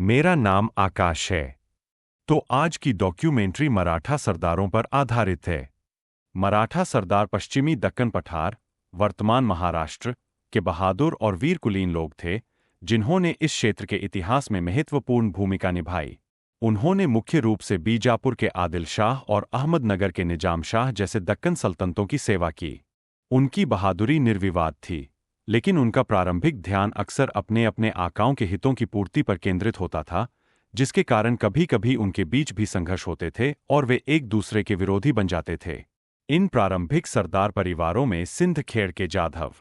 मेरा नाम आकाश है। तो आज की डॉक्यूमेंट्री मराठा सरदारों पर आधारित है। मराठा सरदार पश्चिमी दक्कन पठार, वर्तमान महाराष्ट्र के बहादुर और वीर कुलीन लोग थे, जिन्होंने इस क्षेत्र के इतिहास में महत्वपूर्ण भूमिका निभाई। उन्होंने मुख्य रूप से बीजापुर के आदिल शाह और अहमदनगर के निजाम शाह जैसे दक्कन सल्तनतों की सेवा की। उनकी बहादुरी निर्विवाद थी, लेकिन उनका प्रारंभिक ध्यान अक्सर अपने अपने आकाओं के हितों की पूर्ति पर केंद्रित होता था, जिसके कारण कभी कभी उनके बीच भी संघर्ष होते थे और वे एक दूसरे के विरोधी बन जाते थे। इन प्रारंभिक सरदार परिवारों में सिंध खेड़ के जाधव,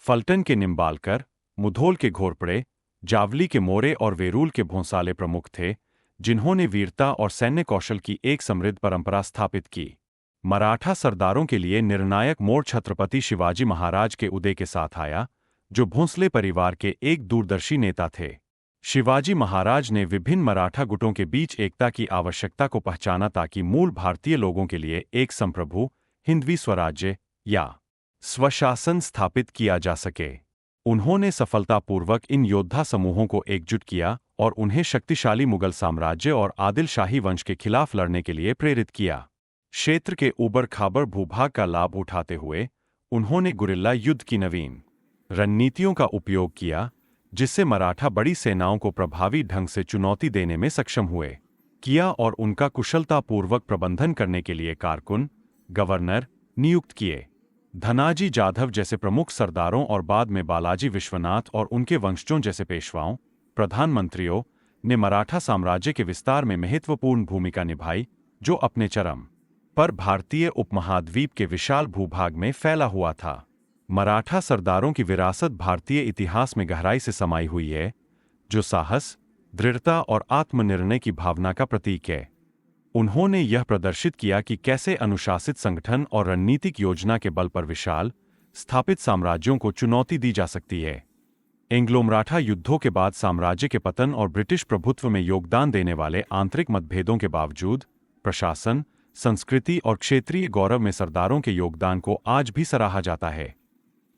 फलटन के निम्बालकर, मुधोल के घोरपड़े, जावली के मोरे और वेरूल के भोंसाले प्रमुख थे, जिन्होंने वीरता और सैन्य कौशल की एक समृद्ध परंपरा स्थापित की। मराठा सरदारों के लिए निर्णायक मोड़ छत्रपति शिवाजी महाराज के उदय के साथ आया, जो भोंसले परिवार के एक दूरदर्शी नेता थे। शिवाजी महाराज ने विभिन्न मराठा गुटों के बीच एकता की आवश्यकता को पहचाना ताकि मूल भारतीय लोगों के लिए एक संप्रभु हिंदवी स्वराज्य या स्वशासन स्थापित किया जा सके। उन्होंने सफलतापूर्वक इन योद्धा समूहों को एकजुट किया और उन्हें शक्तिशाली मुगल साम्राज्य और आदिल शाही वंश के खिलाफ लड़ने के लिए प्रेरित किया। क्षेत्र के ऊबड़ खाबड़ भूभाग का लाभ उठाते हुए उन्होंने गुरिल्ला युद्ध की नवीन रणनीतियों का उपयोग किया, जिससे मराठा बड़ी सेनाओं को प्रभावी ढंग से चुनौती देने में सक्षम हुए किया और उनका कुशलतापूर्वक प्रबंधन करने के लिए कारकुन, गवर्नर नियुक्त किए। धनाजी जाधव जैसे प्रमुख सरदारों और बाद में बालाजी विश्वनाथ और उनके वंशजों जैसे पेशवाओं, प्रधानमंत्रियों ने मराठा साम्राज्य के विस्तार में महत्वपूर्ण भूमिका निभाई, जो अपने चरम पर भारतीय उपमहाद्वीप के विशाल भूभाग में फैला हुआ था। मराठा सरदारों की विरासत भारतीय इतिहास में गहराई से समाई हुई है, जो साहस, दृढ़ता और आत्मनिर्णय की भावना का प्रतीक है। उन्होंने यह प्रदर्शित किया कि कैसे अनुशासित संगठन और रणनीतिक योजना के बल पर विशाल, स्थापित साम्राज्यों को चुनौती दी जा सकती है। एंग्लो मराठा युद्धों के बाद साम्राज्य के पतन और ब्रिटिश प्रभुत्व में योगदान देने वाले आंतरिक मतभेदों के बावजूद प्रशासन, संस्कृति और क्षेत्रीय गौरव में सरदारों के योगदान को आज भी सराहा जाता है।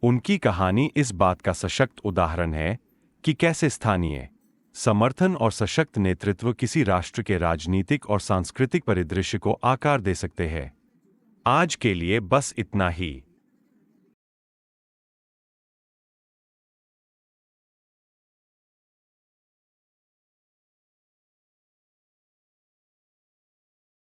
उनकी कहानी इस बात का सशक्त उदाहरण है कि कैसे स्थानीय समर्थन और सशक्त नेतृत्व किसी राष्ट्र के राजनीतिक और सांस्कृतिक परिदृश्य को आकार दे सकते हैं। आज के लिए बस इतना ही।